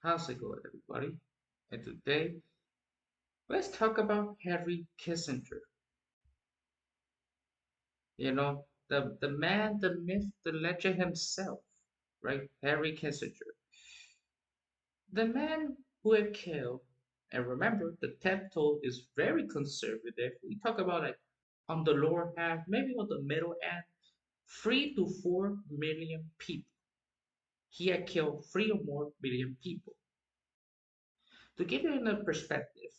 How's it going, everybody? And today, let's talk about Henry Kissinger. The man, the myth, the legend himself, right? Henry Kissinger. The man who had killed, and remember, the death toll is very conservative. We talk about like on the lower half, maybe on the middle end, 3 to 4 million people. He had killed 3 or more million people. To give you in a perspective,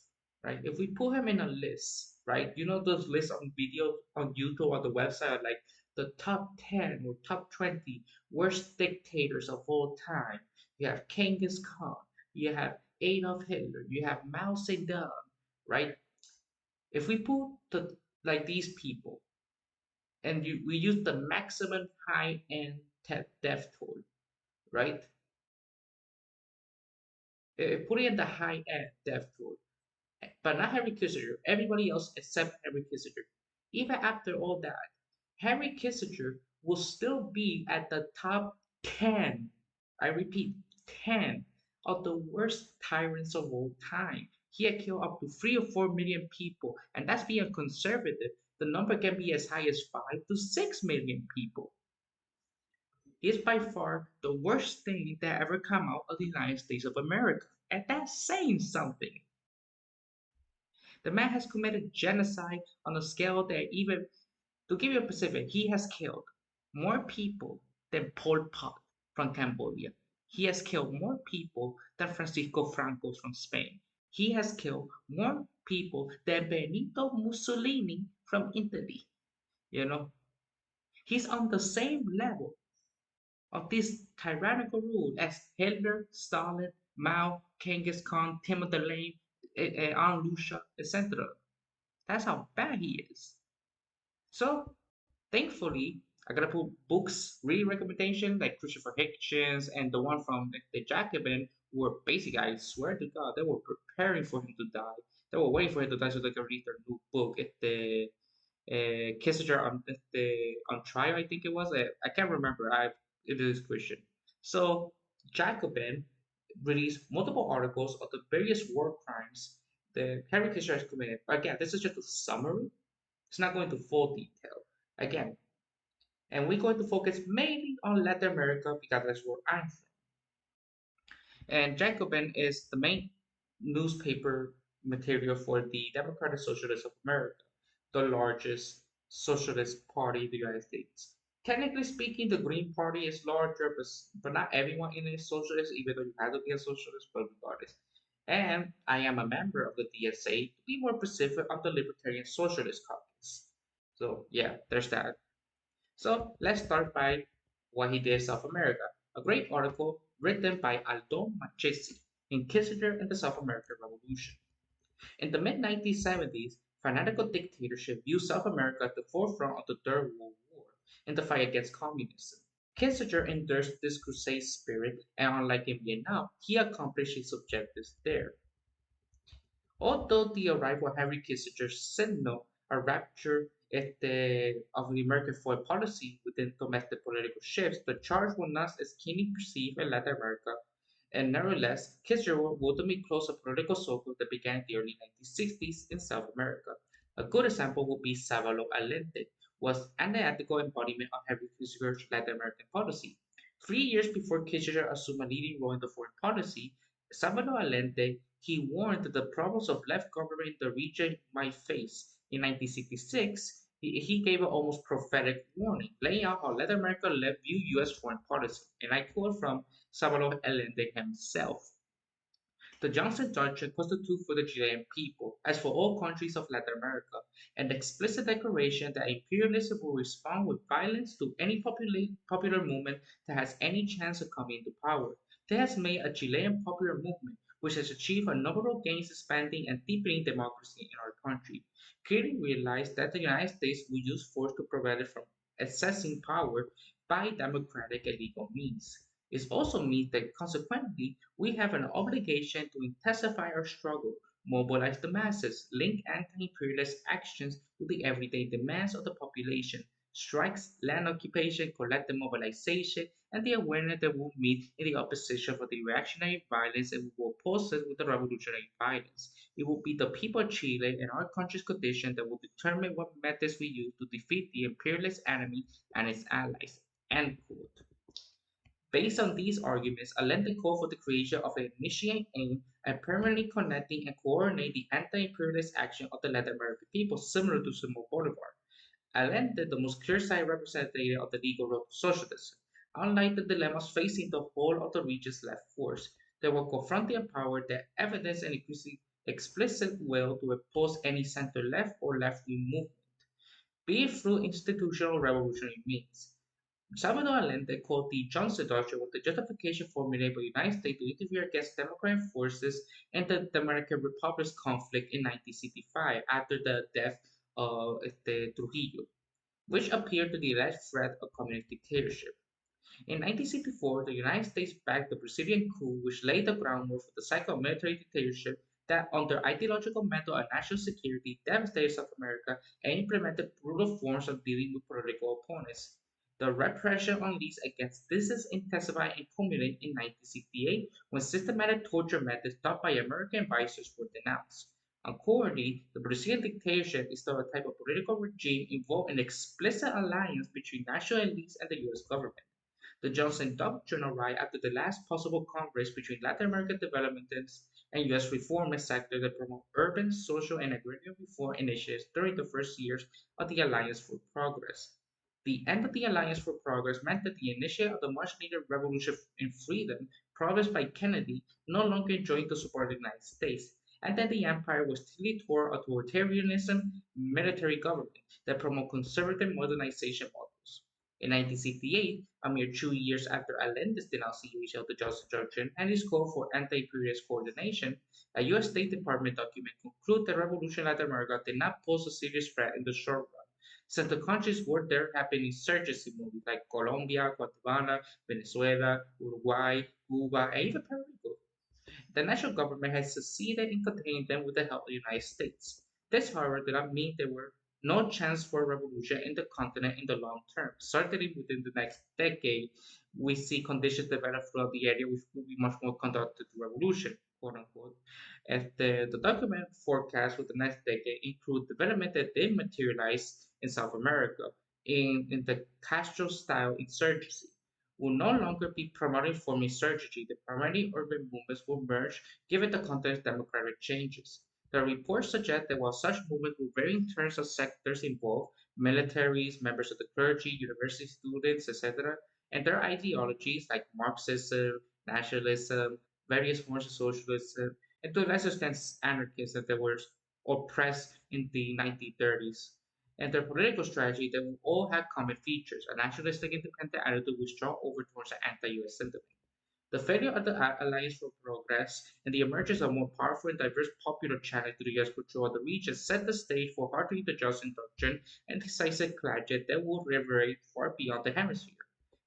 right? If we put him in a list, right? You know those lists on videos on YouTube or the website, like the top 10 or top 20 worst dictators of all time. You have Genghis Khan, you have Adolf Hitler, you have Mao Zedong, right? If we put like these people and we use the maximum high end death toll, right? Put it in the high end death toll, but not Henry Kissinger. Everybody else except Henry Kissinger. Even after all that, Henry Kissinger will still be at the top 10. I repeat, 10 of the worst tyrants of all time. He had killed up to 3 or 4 million people, and that's being conservative. The number can be as high as 5 to 6 million people. He is by far the worst thing that ever come out of the United States of America, and that's saying something. The man has committed genocide on a scale that even, to give you a specific, he has killed more people than Pol Pot from Cambodia. He has killed more people than Francisco Franco from Spain. He has killed more people than Benito Mussolini from Italy. You know, he's on the same level of this tyrannical rule as Hitler, Stalin, Mao, Genghis Khan, Timothy Lane, Aunt Lucia, etc. That's how bad he is. So, thankfully, I gotta put books, read recommendation like Christopher Hitchens and the one from the Jacobin were basically, I swear to God, they were preparing for him to die. They were waiting for him to die so they could read their new book. The Kissinger on trial, I think it was. I can't remember. It is Christian. So Jacobin released multiple articles of the various war crimes that Henry Kissinger has committed. Again, this is just a summary. It's not going into full detail. Again, and we're going to focus mainly on Latin America because that's where I'm from. And Jacobin is the main newspaper material for the Democratic Socialists of America, the largest socialist party in the United States. Technically speaking, the Green Party is larger, but not everyone in it is socialist, even though you have to be a socialist, but regardless. And I am a member of the DSA, to be more specific, of the Libertarian Socialist Caucus. So, yeah, there's that. So let's start by what he did in South America. A great article written by Aldo Machesi in Kissinger and the South American Revolution. In the mid 1970s, fanatical dictatorship viewed South America at the forefront of the Third World War in the fight against communism. Kissinger endorsed this crusade spirit, and unlike in Vietnam, he accomplished his objectives there. Although the arrival of Henry Kissinger signaled a rupture of the American foreign policy within domestic political shifts, the charge was not as keenly perceived in Latin America, and nevertheless, Kissinger would ultimately close a political circle that began in the early 1960s in South America. A good example would be Salvador Allende, was an ethical embodiment of Henry Kissinger's Latin American policy. 3 years before Kissinger assumed a leading role in the foreign policy, Salvador Allende he warned that the problems of left government in the region might face. In 1966, he gave an almost prophetic warning, laying out how Latin America left view U.S. foreign policy. And I quote from Salvador Allende himself. The Johnson Doctrine was the tool for the Chilean people, as for all countries of Latin America, an explicit declaration that imperialism will respond with violence to any popular movement that has any chance of coming into power. That has made a Chilean popular movement, which has achieved a number of gains expanding and deepening democracy in our country. Clearly realized that the United States will use force to prevent it from accessing power by democratic and legal means. It also means that consequently, we have an obligation to intensify our struggle, mobilize the masses, link anti imperialist actions to the everyday demands of the population, strikes, land occupation, collective mobilization, and the awareness that will meet in the opposition for the reactionary violence and will oppose it with the revolutionary violence. It will be the people of Chile and our country's condition that will determine what methods we use to defeat the imperialist enemy and its allies. End quote. Based on these arguments, Allende called for the creation of an initiate aim at permanently connecting and coordinate the anti-imperialist action of the Latin American people, similar to Simon Bolivar. Allende, the most clear-sighted representative of the legal road to socialism, unlike the dilemmas facing the whole of the region's left force, they will confront the power that evidence an increasingly explicit will to oppose any center-left or left-wing movement, be it through institutional revolutionary means. Salvador Allende called the Johnson Doctrine with the justification formulated by the United States to interfere against democratic forces in the Dominican Republic's conflict in 1965 after the death of Trujillo, which appeared to be the last threat of communist dictatorship. In 1964, the United States backed the Brazilian coup, which laid the groundwork for the cycle of military dictatorship that, under ideological, mental, and national security, devastated South America and implemented brutal forms of dealing with political opponents. The repression unleashed against this intensified and culminated in 1968 when systematic torture methods taught by American advisors were denounced. Accordingly, the Brazilian dictatorship is still a type of political regime involved in explicit alliance between national elites and the U.S. government. The Johnson Doctrine arrived after the last possible congress between Latin American developmentists and U.S. reformist sector that promote urban, social, and agrarian reform initiatives during the first years of the Alliance for Progress. The end of the Alliance for Progress meant that the initiative of the much needed revolution in freedom, promised by Kennedy, no longer enjoyed the support of the United States, and that the empire was tilted toward authoritarianism, military government that promote conservative modernization models. In 1968, a mere 2 years after Allende's denunciation of the Johnson Doctrine and his call for anti-imperialist coordination, a U.S. State Department document concluded that revolution in Latin America did not pose a serious threat in the short run, since the countries where there have been insurgency movements like Colombia, Guatemala, Venezuela, Uruguay, Cuba, and even Puerto Rico. The national government has succeeded in containing them with the help of the United States. This, however, did not mean there were no chance for a revolution in the continent in the long term. Certainly within the next decade, we see conditions develop throughout the area which will be much more conducive to revolution, quote unquote. As the document forecast for the next decade include development that did materialize in South America in the Castro-style insurgency will no longer be primarily forming insurgency. The primarily urban movements will merge given the content's democratic changes. The reports suggest that while such movements will vary in terms of sectors involved, militaries, members of the clergy, university students, etc., and their ideologies like Marxism, nationalism, various forms of socialism, and to a lesser extent anarchism that were oppressed in the 1930s and their political strategy that will all have common features, a nationalistic independent attitude which draw over towards an anti-US sentiment. The failure of the Alliance for Progress and the emergence of more powerful and diverse popular channels to the US control of the region set the stage for hardly the Johnson Doctrine and decisive clash that will reverberate far beyond the hemisphere.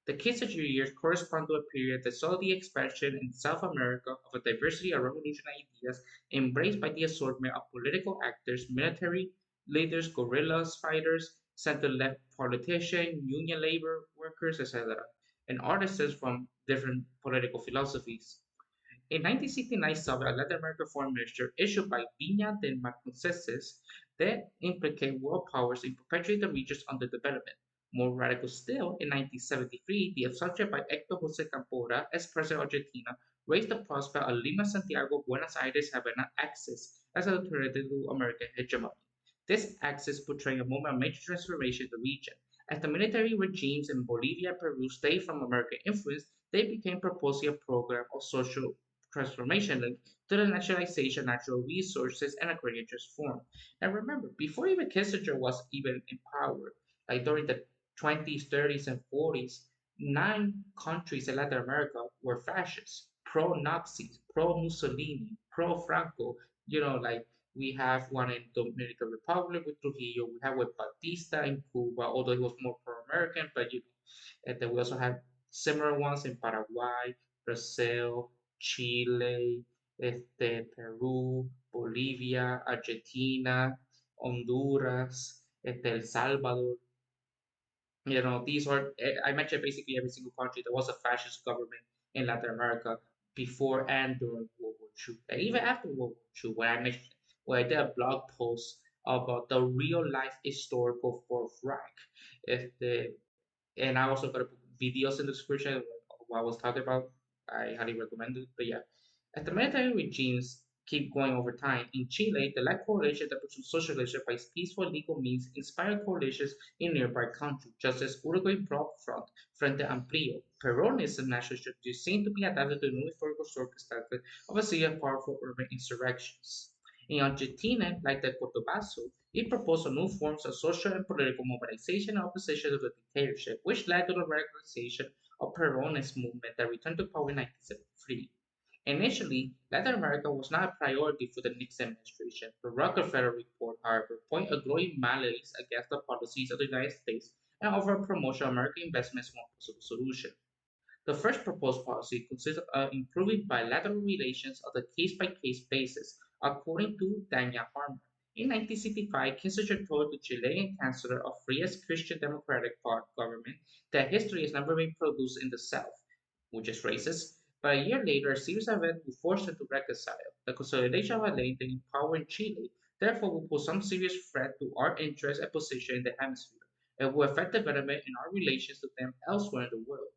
The Kissinger years correspond to a period that saw the expansion in South America of a diversity of revolutionary ideas embraced by the assortment of political actors, military leaders, guerrillas fighters, center-left politicians, union labor workers, etc., and artisans from different political philosophies. A 1969 survey of Latin American foreign minister issued by Viña de Marconceses that implicate world powers in perpetuating the region's underdevelopment. More radical still, in 1973, the subject by Hector Jose Campora, as president of Argentina, raised the prospect of Lima, Santiago, Buenos Aires having an axis as an alternative to American hegemony. This axis portraying a moment of major transformation in the region. As the military regimes in Bolivia and Peru stayed from American influence, they became proposing a program of social transformation linked to the nationalization of natural resources and agrarian reform. And remember, before even Kissinger was even in power, like during the 20s, 30s, and 40s, 9 countries in Latin America were fascist, pro-Nazis, pro-Mussolini, pro-Franco. Like we have one in Dominican Republic with Trujillo. We have with Batista in Cuba, although he was more pro-American, but and then we also have similar ones in Paraguay, Brazil, Chile, Peru, Bolivia, Argentina, Honduras, El Salvador. These are, I mentioned basically every single country. There was a fascist government in Latin America before and during World War II, and even after World War II, where I did a blog post about the real life historical Fourth Reich. If the And I also got to put videos in the description of what I was talking about. I highly recommend it. But yeah, as the military regimes keep going over time, in Chile, the led coalition that pursued socialism by peaceful legal means inspired coalitions in nearby countries, just as Uruguay broad front, Frente Amplio. Peronism national strategies seem to be adapted to new historical circumstances of a sea of powerful urban insurrections. In Argentina, like the Cotobazo, it proposed new forms of social and political mobilization and opposition to the dictatorship, which led to the radicalization of Peronist movement that returned to power in 1973. Initially, Latin America was not a priority for the Nixon administration. The Rockefeller report, however, pointed a growing malaise against the policies of the United States and offered promotion of American investments as one possible solution. The first proposed policy consisted of improving bilateral relations on a case-by-case basis, according to Dania Harmer. In 1965, Kissinger told the Chilean chancellor of Freest Christian Democratic government that history has never been produced in the South, which is racist. But a year later, a series of events will force them to reconcile. The consolidation of Allende in power in Chile, therefore, will pose some serious threat to our interests and position in the hemisphere, and will affect development in our relations to them elsewhere in the world.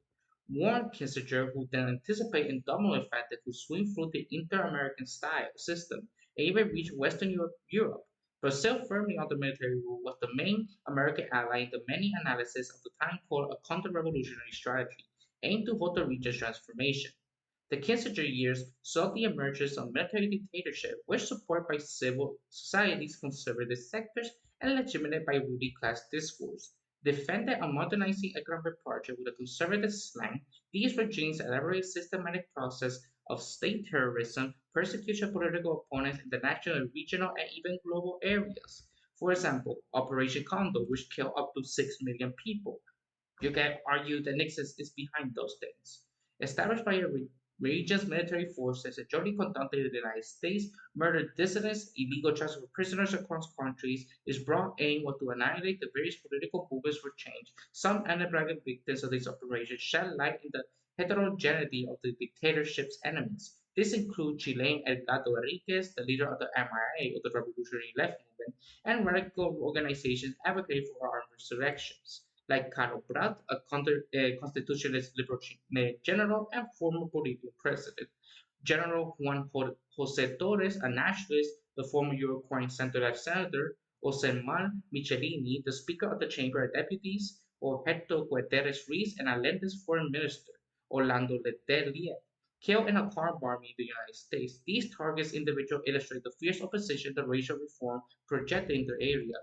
Warren Kissinger, who then anticipated a domino effect that could swing through the inter-American style system and even reach Western Europe, but still firmly under military rule, was the main American ally in the many analysis of the time called a counter-revolutionary strategy, aimed to halt the region's transformation. The Kissinger years saw the emergence of military dictatorship, which supported by civil society's conservative sectors and legitimated by ruling class discourse. Defended a modernizing economic project with a conservative slang, these regimes elaborated a systematic process of state terrorism, persecution of political opponents in the national, regional, and even global areas. For example, Operation Condor, which killed up to 6 million people. You can argue that Nixon is behind those things. Established by a region's military forces that jointly conducted in the United States, murdered dissidents, illegal transfer of prisoners across countries, its broad aim was to annihilate the various political movements for change. Some unabridged victims of this operation shed light in the heterogeneity of the dictatorship's enemies. This includes Chilean Edgardo Enriquez, the leader of the MRA, or the Revolutionary Left Movement, and radical organizations advocating for armed insurrections like Carlos Prat, a constitutionalist liberal general and former Bolivian president, General Juan José Torres, a nationalist, the former Uruguayan center-left senator, Osemar Michelini, the Speaker of the Chamber of Deputies, or Hector Guterres Ruiz, and Allende's foreign minister, Orlando Letelier, killed in a car bombing in the United States. These targets individuals illustrate the fierce opposition to racial reform projected in the area.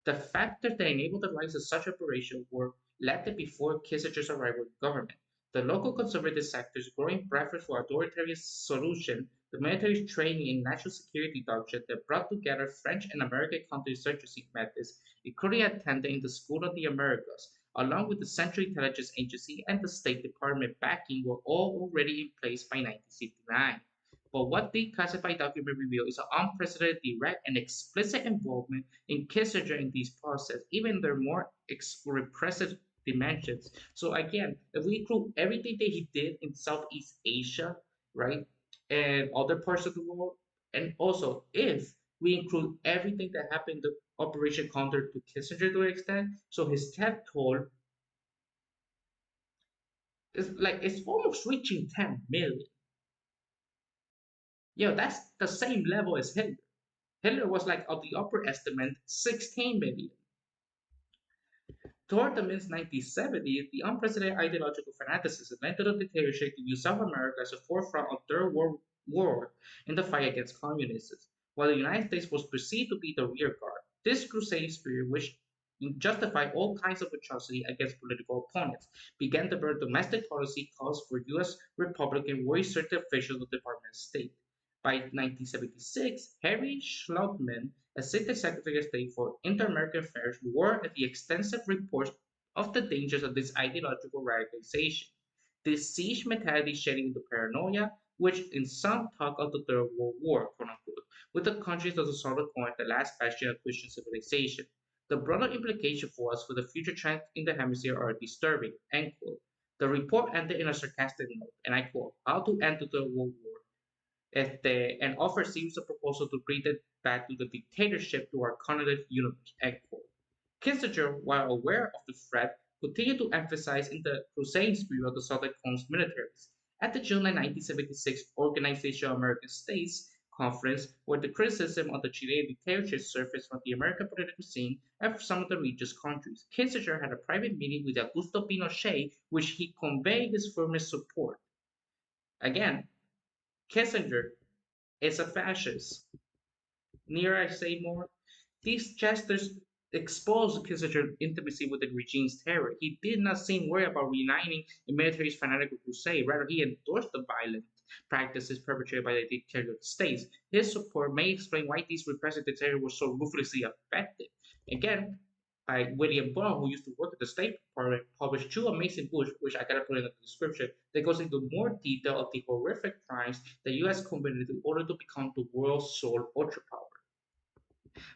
The factors that enabled the rise of such operations were latent before Kissinger's arrival in government. The local conservative sector's growing preference for authoritarian solution, the military's training in national security doctrine that brought together French and American counterinsurgency methods, including attending the School of the Americas, along with the Central Intelligence Agency and the State Department backing were all already in place by 1969. But what the classified document revealed is an unprecedented, direct, and explicit involvement in Kissinger in these processes, even their more repressive dimensions. So again, if we include everything that he did in Southeast Asia, right, and other parts of the world, and also if we include everything that happened in the Operation Counter to Kissinger to an extent, so his death toll is like it's almost reaching 10 million. That's the same level as Hitler. Hitler was like of the upper estimate 16 million. Toward the mid-1970s, the unprecedented ideological fanaticism led to the dictatorship to use South America as a forefront of Third World War in the fight against communism, while the United States was perceived to be the rear guard. This crusade spirit, which justified all kinds of atrocity against political opponents, began to burn domestic policy calls for U.S. Republican worry-certain officials of the Department of State. By 1976, Harry Schlotman, Assistant Secretary of State for Inter-American Affairs, warned at the extensive reports of the dangers of this ideological radicalization. This siege mentality shedding into paranoia, which in some talk of the Third World War, quote unquote, with the countries of the Soviet War the last bastion of Christian civilization. The broader implications for us for the future trends in the hemisphere are disturbing, end quote. The report ended in a sarcastic note, and I quote, how to end the Third World War, and offer a series of proposals to bring it back to the dictatorship to our cognitive universe, end quote. Kissinger, while aware of the threat, continued to emphasize in the crusading spirit of the Southern Coast militaries. At the July 1976 Organization of American States conference, where the criticism of the Chilean dictatorship surfaced from the American political scene and from some of the region's countries, Kissinger had a private meeting with Augusto Pinochet, which he conveyed his firmest support. Again, Kissinger is a fascist. Need I say more? These gestures exposed Kissinger's intimacy with the regime's terror. He did not seem worried about reuniting the military's fanatical crusade. Rather, he endorsed the violent practices perpetrated by the dictatorial states. His support may explain why these repressive dictators were so ruthlessly effective. Again, by William Blum, who used to work at the State Department, published two amazing books, which I gotta put in the description, that goes into more detail of the horrific crimes the U.S. committed in order to become the world's sole ultrapower.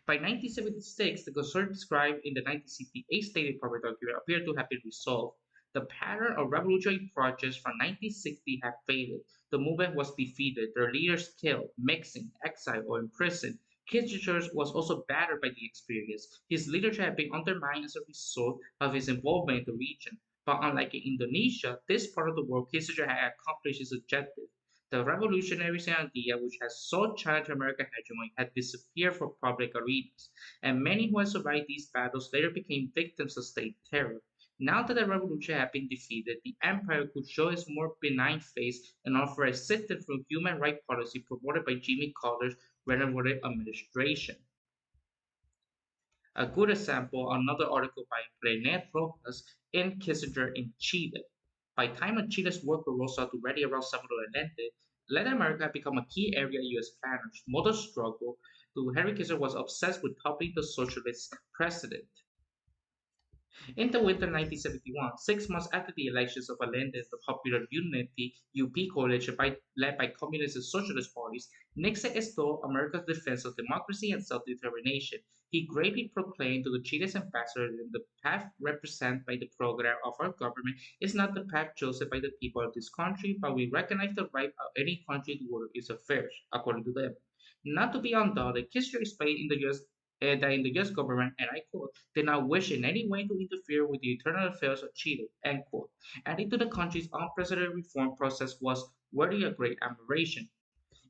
By 1976, the concern described in the 1968 State Department document appeared to have been resolved. The pattern of revolutionary projects from 1960 had faded. The movement was defeated, their leaders killed, mixing, exiled, or imprisoned. Kissinger was also battered by the experience. His leadership had been undermined as a result of his involvement in the region. But unlike in Indonesia, this part of the world, Kissinger had accomplished his objective. The revolutionary idea, which has so challenged American hegemony, had disappeared from public arenas, and many who had survived these battles later became victims of state terror. Now that the revolution had been defeated, the empire could show its more benign face and offer assistance from human rights policy promoted by Jimmy Carter's renovated administration. A good example, another article by René Rojas in Kissinger in Chile. By the time of Chile's worker rose up to ready around Salvador Allende, Latin America had become a key area of U.S. planners. Model struggle to Henry Kissinger was obsessed with toppling the socialist president. In the winter of 1971, 6 months after the elections of Allende, the Popular Unity UP coalition led by communist and socialist parties, Nixon extolled America's defense of democracy and self-determination. He gravely proclaimed to the Chile's ambassador that the path represented by the program of our government is not the path chosen by the people of this country, but we recognize the right of any country to order its affairs, according to them. Not to be undaunted, Kissinger explained in the U.S. That in the U.S. government, and I quote, did not wish in any way to interfere with the internal affairs of Chile, end quote. Adding to the country's unprecedented reform process was worthy of great admiration.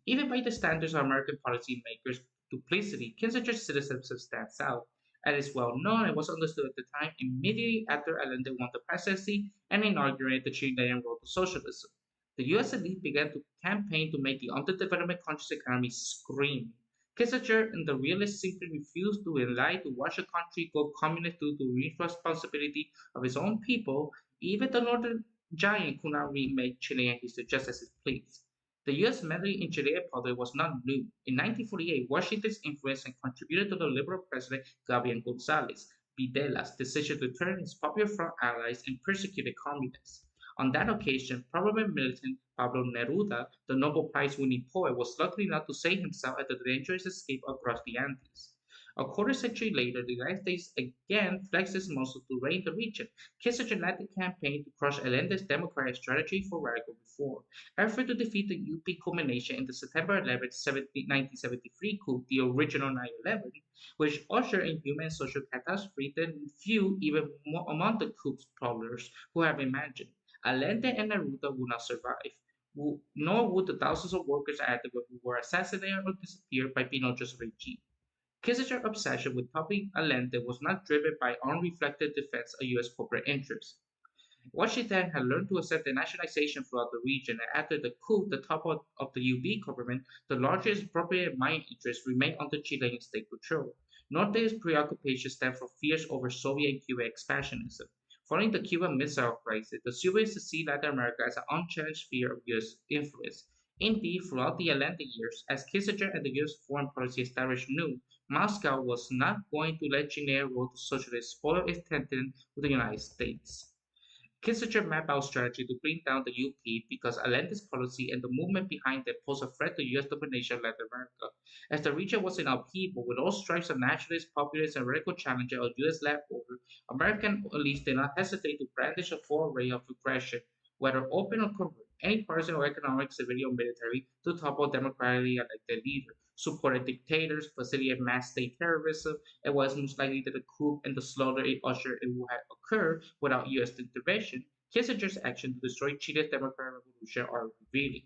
Even by the standards of American policymakers' duplicity, Kissinger's citizenship stands out. As is well known and was understood at the time, immediately after Allende won the presidency and inaugurated the Chilean road to socialism, the U.S. elite began to campaign to make the underdeveloped country's economy scream. Kissinger and the realists simply refused to ally to watch a country go communist due to irresponsibility of its own people. Even the northern giant could not remake Chilean history just as it pleased. The U.S. meddling in Chilean politics was not new. In 1948, Washington's influence had contributed to the liberal president Gabriel González Videla's decision to turn his Popular Front allies and persecute the communists. On that occasion, prominent militant Pablo Neruda, the Nobel Prize winning poet, was lucky enough to save himself at the dangerous escape across the Andes. A quarter century later, the United States again flexed its muscle to reign the region. Kissinger led the campaign to crush Allende's democratic strategy for radical reform. Effort to defeat the UP culmination in the September 11, 1973 coup, the original 9/11, which ushered in human and social catastrophe that few even among the coup's planners who have imagined. Allende and Neruda would not survive, nor would the thousands of workers and activists who were assassinated or disappeared by Pinochet's regime. Kissinger's obsession with toppling Allende was not driven by unreflected defense of U.S. corporate interests. Washington had learned to accept the nationalization throughout the region, and after the coup, the top of the UB government, the largest appropriated mining interests remained under Chilean state control. Northeast preoccupation stemmed from fears over Soviet and Cuban expansionism. Following the Cuban Missile Crisis, the Soviets see Latin America as an unchallenged sphere of U.S. influence. Indeed, throughout the Allende years, as Kissinger and the U.S. foreign policy establishment knew, Moscow was not going to let Chilean road to socialism spoil its tension with the United States. Kissinger mapped out strategy to bring down the UP because Allende's policy and the movement behind it posed a threat to U.S. domination in Latin America. As the region was in upheaval, with all stripes of nationalists, populists, and radical challenger of U.S.-led order, American elites did not hesitate to brandish a full array of aggression, whether open or covert, any partisan or economic, civilian, or military, to topple democratically elected leaders, supported dictators, facilitated mass state terrorism, it was most likely that the coup and the slaughter it ushered in would have occurred without U.S. intervention. Kissinger's action to destroy Chile's democratic revolution are revealing.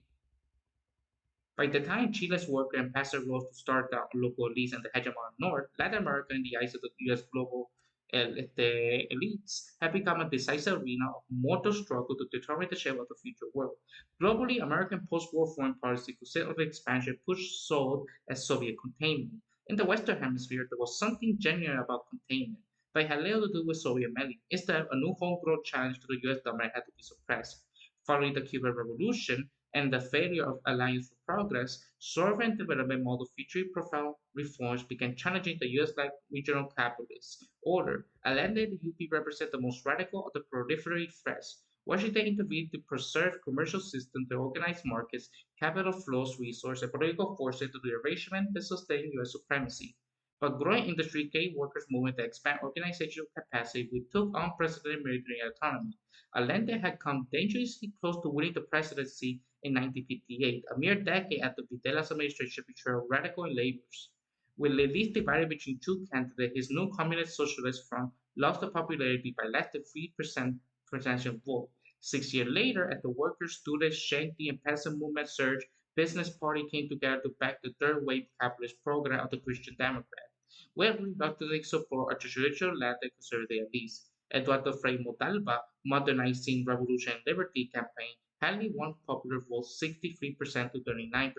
By the time Chile's worker and pastor rose to start down local elites and the hegemon north, Latin America, in the eyes of the U.S. global elites, had become a decisive arena of mortal struggle to determine the shape of the future world. Globally, American post-war foreign policy consisted of expansion pushed sought as Soviet containment. In the Western Hemisphere, there was something genuine about containment, but it had little to do with Soviet meddling. Instead, a new homegrown challenge to the U.S. dominance had to be suppressed. Following the Cuban Revolution, and the failure of Alliance for Progress, sovereign development model featuring profound reforms began challenging the US-led regional capitalist order. Allende and the UP represent the most radical of the proliferatory threats. Washington intervened to preserve commercial systems, to organize markets, capital flows, resources, and political forces to the arrangement that sustain U.S. supremacy. But growing industry gave workers movement to expand organizational capacity, which took unprecedented military autonomy. Allende had come dangerously close to winning the presidency in 1958, a mere decade after Videla's administration betrayed radical labors. With the list divided between two candidates, his new communist socialist front lost the popularity by less than 3% presidential vote. 6 years later, as the workers, students, shanty, and peasant movement surged, business party came together to back the third wave capitalist program of the Christian Democrat. With reluctantly support a traditional-led and conservative elites. Eduardo Frei Montalva, modernizing Revolution and Liberty campaign, hardly won popular votes 63% to 39%.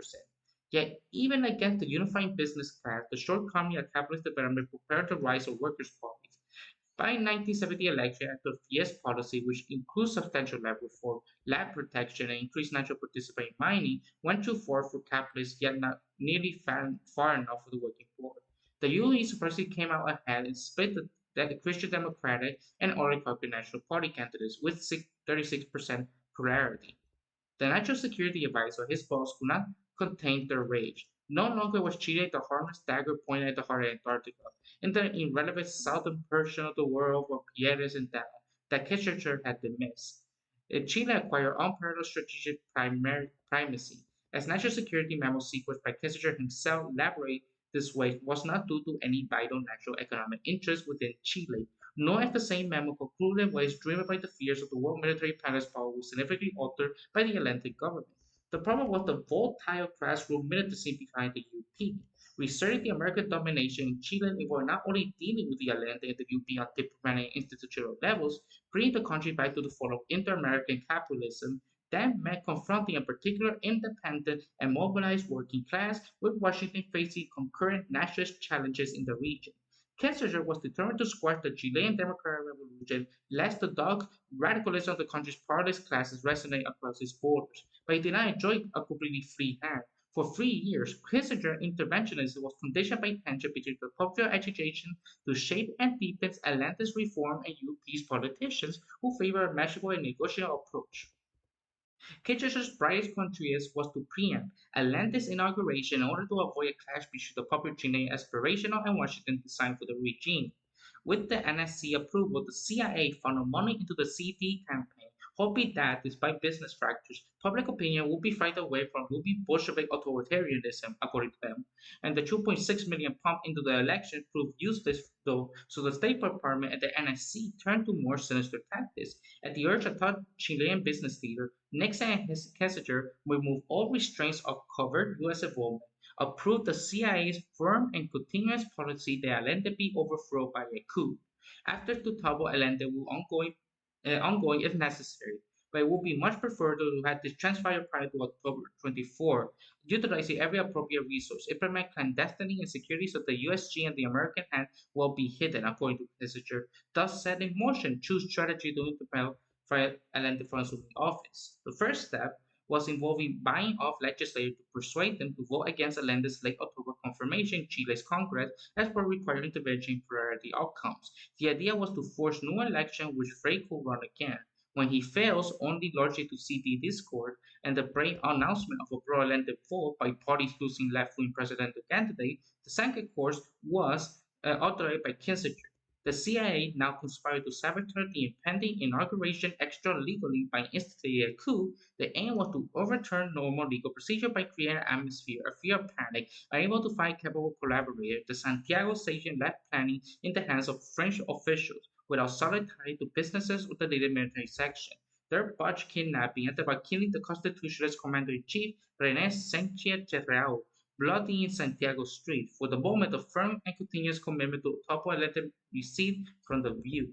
Yet, even against the unifying business class, the shortcoming of capitalist development prepared the rise of workers' parties. By 1970 election, after FIES policy, which includes substantial lab reform, lab protection, and increased natural participation in mining, went too far for capitalists, yet not nearly far enough for the working poor. The UE supposedly came out ahead and split the Christian Democratic and Oligarchic National Party candidates with 36% plurality. The National Security Advisor, his boss, could not contain their rage. No longer was Chile the harmless dagger pointed at the heart of Antarctica, in the irrelevant southern portion of the world where Pierres and that Kissinger had dismissed. Chile acquired unparalleled strategic primacy. As national security memo sequenced by Kissinger himself elaborate this way was not due to any vital national economic interest within Chile, nor as the same memo concluded was driven by the fears of the world military palace power was significantly altered by the Atlantic government. The problem was the volatile grassroots militancy behind the UP. Reasserting the American domination in Chile were not only dealing with the Allende and the UP on diplomatic and institutional levels, bringing the country back to the fold of inter-American capitalism, that meant confronting a particular independent and mobilized working class, with Washington facing concurrent nationalist challenges in the region. Kissinger was determined to squash the Chilean Democratic Revolution, lest the dogged radicalism of the country's powerless classes resonate across its borders. But he did not enjoy a completely free hand. For 3 years, Kissinger's interventionism was conditioned by tension between the popular agitation to shape and deepen Atlantis reform and UP's politicians who favored a measurable and negotiable approach. Kitchener's brightest contribution was to preempt Atlantis' inauguration in order to avoid a clash between the popular Chilean aspirational and Washington design for the regime. With the NSC approval, the CIA funneled money into the CD campaign, hoping that, despite business fractures, public opinion would be frightened away from looming Bolshevik authoritarianism, according to them. And the 2.6 million pumped into the election proved useless, though, so the State Department and the NSC turned to more sinister tactics. At the urge of top Chilean business leader, Nixon and his Kissinger removed all restraints of covert U.S. involvement, approved the CIA's firm and continuous policy that Allende be overthrown by a coup. After to topple Allende will ongoing if necessary, but it would be much preferred to have this transpire prior to October 24, utilizing every appropriate resource, implement clandestiny and security so the USG and the American hand will be hidden, according to Kissinger, thus set in motion choose strategy to implement for Allende from assuming office. The first step was involving buying off legislators to persuade them to vote against Allende's late October confirmation in Chile's Congress as per required intervention in priority outcomes. The idea was to force new election which Frey could run again. When he fails only largely to see the discord and the brave announcement of a broad-landed vote by parties losing left-wing presidential candidate, the second course was authored by Kissinger. The CIA now conspired to sabotage the impending inauguration extra-legally by instigating a coup. The aim was to overturn normal legal procedure by creating an atmosphere of fear of panic. Unable to find capable collaborators, the Santiago station left planning in the hands of French officials without solid tie to businesses or the leading military section. Their botched kidnapping ended by killing the constitutionalist commander-in-chief René Sanchez-Real bloody in Santiago Street. For the moment, the firm and continuous commitment to topple elected recede from the view.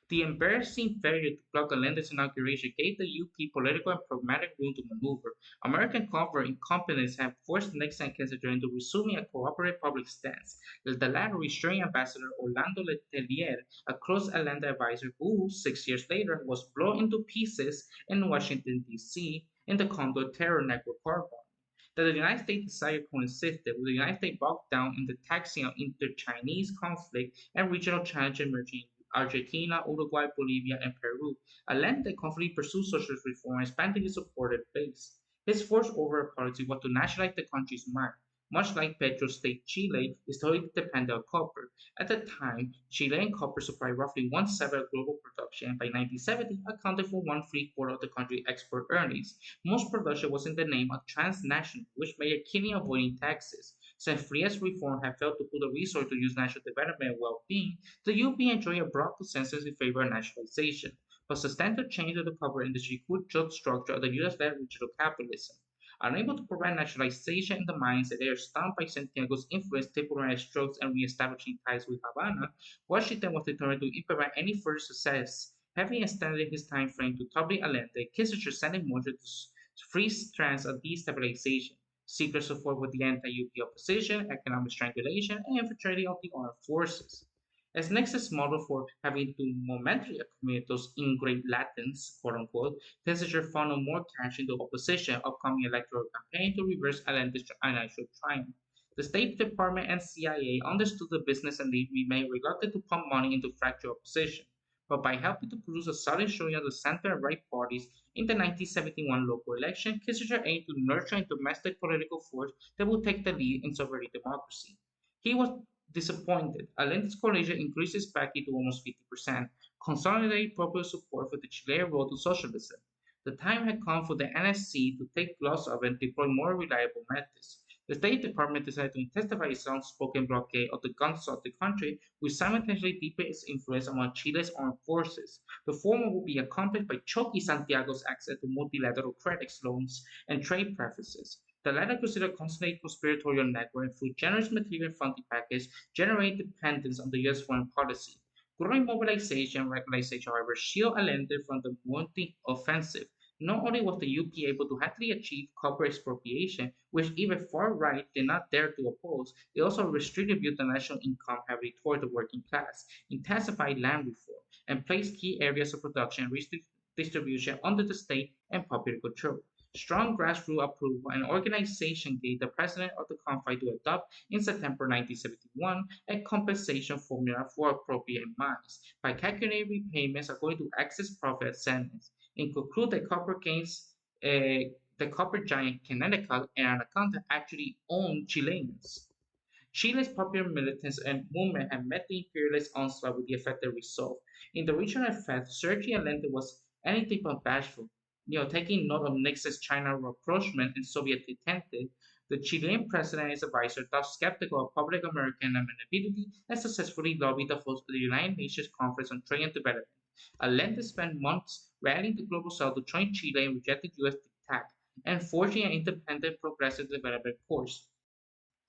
The embarrassing failure to block Allende's inauguration gave the UP political and pragmatic room to maneuver. American covert incompetence had forced Nixon and Kissinger into resuming a cooperative public stance. The latter restrained Ambassador Orlando Letelier, a close Allende advisor who, 6 years later, was blown into pieces in Washington, D.C. in the Condor terror network car bomb. That the United States decided coincided with the United States bogged down in the taxing of inter-Chinese conflict and regional challenges emerging in Argentina, Uruguay, Bolivia, and Peru. Allende confidently pursued socialist reform, expanding his supporter base. His first overall policy was to nationalize the country's mine. Much like Petro-State Chile, is totally dependent on copper. At the time, Chilean copper supplied roughly one-seventh of global production, and by 1970 accounted for one-three-quarter of the country's export earnings. Most production was in the name of transnational, which made it keenly avoiding taxes. Since Frias reform had failed to put the resource to use national development and well-being, the UP enjoyed a broad consensus in favor of nationalization. But substantial change to the copper industry could jolt structure of the US-led regional capitalism. Unable to prevent nationalization in the mines that they are stunned by Santiago's influence, diplomatic strokes, and re-establishing ties with Havana, Washington was determined to implement any further success. Having extended his time frame to topple Allende, Kissinger sent in motion to free strands of destabilization, secret support with the anti-UP opposition, economic strangulation, and infiltrating of the armed forces. As Nixon's model for having to momentarily accumulate those ingrained Latins, quote unquote, Kissinger funneled more cash into opposition upcoming electoral campaign to reverse Allende's initial triumph. The State Department and CIA understood the business and they remained reluctant to pump money into fractured opposition. But by helping to produce a solid showing of the center and right parties in the 1971 local election, Kissinger aimed to nurture a domestic political force that would take the lead in subverting democracy. He was disappointed. Allende's coalition increased its backing to almost 50%, consolidating popular support for the Chilean road to socialism. The time had come for the NSC to take gloss off and deploy more reliable methods. The State Department decided to intensify its unspoken blockade of the guns of the country, which simultaneously deepened its influence among Chile's armed forces. The former would be accomplished by choking Santiago's access to multilateral credit loans and trade preferences. The latter considered constantly conspiratorial network and through generous material funding package generate dependence on the U.S. foreign policy. Growing mobilization and radicalization, however, shielded Allende from the mounting offensive. Not only was the UP able to happily achieve copper expropriation, which even far right did not dare to oppose, it also redistributed the national income heavily toward the working class, intensified land reform, and placed key areas of production and redistribution under the state and popular control. Strong grassroots approval and organization gave the president of the conflict to adopt in September 1971 a compensation formula for appropriate mines by calculating repayments according to excess profit sentence and conclude that copper gains the copper giant Connecticut and Anaconda actually owned Chileans. Chile's popular militants and movement had met the imperialist onslaught with the effective result. In the regional effect, Sergio Allende was anything but bashful. Taking note of Nixon's China rapprochement and Soviet detente, the Chilean president and his advisor, though skeptical of public American amenability, and successfully lobbied the host of the United Nations Conference on Trade and Development. Allende spent months rallying the global south to join Chile and rejected U.S. diktat and forging an independent progressive development course.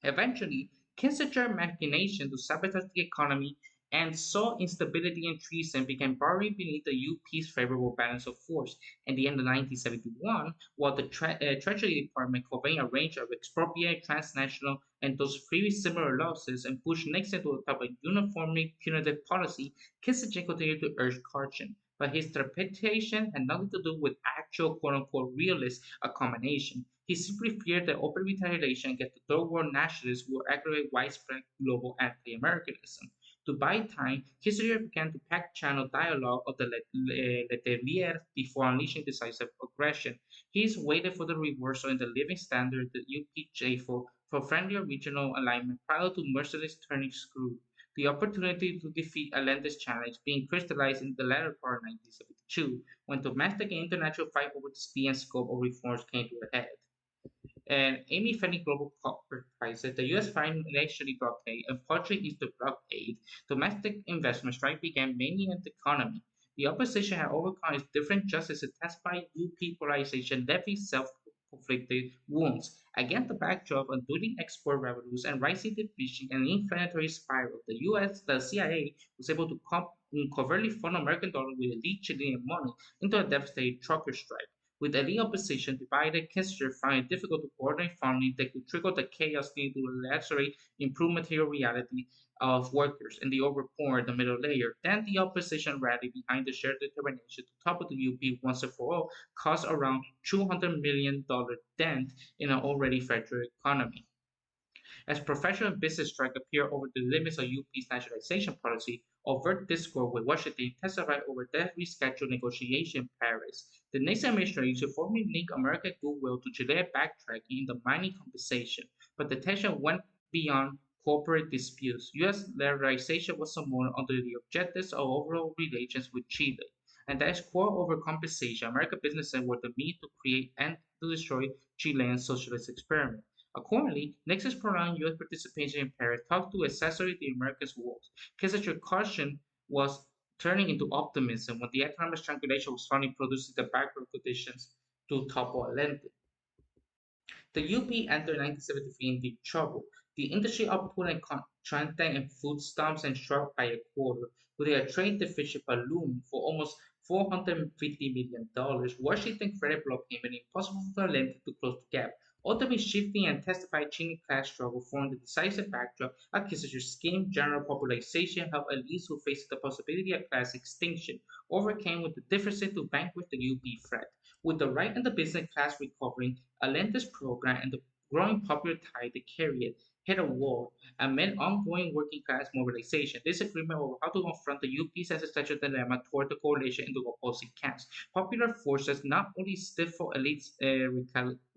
Eventually, Kissinger's machination to sabotage the economy and saw instability and treason began burrowing beneath the UP's favorable balance of force. At the end of 1971, while the Treasury Department conveyed a range of expropriated transnational and those previous similar losses and pushed Nixon to adopt a uniformly punitive policy, Kissinger continued to urge caution. But his trepidation had nothing to do with actual quote unquote realist accommodation. He simply feared that open retaliation against the third world nationalists would aggravate widespread global anti Americanism. To buy time, Kissinger began to back-channel dialogue of the Letelier before unleashing decisive aggression. He's waited for the reversal in the living standard, the UPJ, for friendlier regional alignment prior to merciless turning screw. The opportunity to defeat Allende's challenge being crystallized in the latter part of 1972, when domestic and international fight over the speed and scope of reforms came to a head. And Amy Fanny Global Corporate prices the U.S. financially blockade and partially eased the blockade. Domestic investment strike began mainly in the economy. The opposition had overcome its different justices testified UP polarization, levy self-inflicted wounds. Against the backdrop of unduly export revenues and rising depletion and inflationary spiral, the CIA, was able to covertly fund American dollar with elite Chilean money into a devastating trucker strike. With elite opposition divided, Kissinger found it difficult to coordinate funding that could trigger the chaos needed to lacerate improved material reality of workers in the over poor and the middle layer. Then the opposition rallied behind the shared determination to topple the UP once and for all, caused around $200 million dent in an already fragile economy. As professional business strike appeared over the limits of UP's nationalization policy, overt discord with Washington intensified over debt rescheduled negotiation in Paris. The Nixon administration formally linked American goodwill to Chilean backtracking in the mining compensation, but the tension went beyond corporate disputes. U.S. dollarization was summoned under the objectives of overall relations with Chile. And that is core overcompensation. American businesses were the means to create and to destroy Chilean socialist experiment. Accordingly, Nixon's prolonged U.S. participation in Paris helped to exacerbate the Americans' woes. Kissinger's caution was turning into optimism when the economic strangulation was finally producing the background conditions to topple Allende. The UP entered 1973 in deep trouble. The industry output and contracted in foodstuffs and shrunk by a quarter, with a trade deficit ballooned for almost $450 million. Washington credit blockade made it impossible for Allende to close the gap. Ultimately shifting and testified Chinese class struggle formed the decisive backdrop of Kissinger's scheme. General popularization helped elites who faced the possibility of class extinction overcame with the differences to vanquish the UP threat. With the right and the business class recovering, Allende's program and the growing popular tide they carried hit a wall amid ongoing working class mobilization. Disagreement over how to confront the UP's existential dilemma toward the coalition into opposing camps. Popular forces not only stifled elites'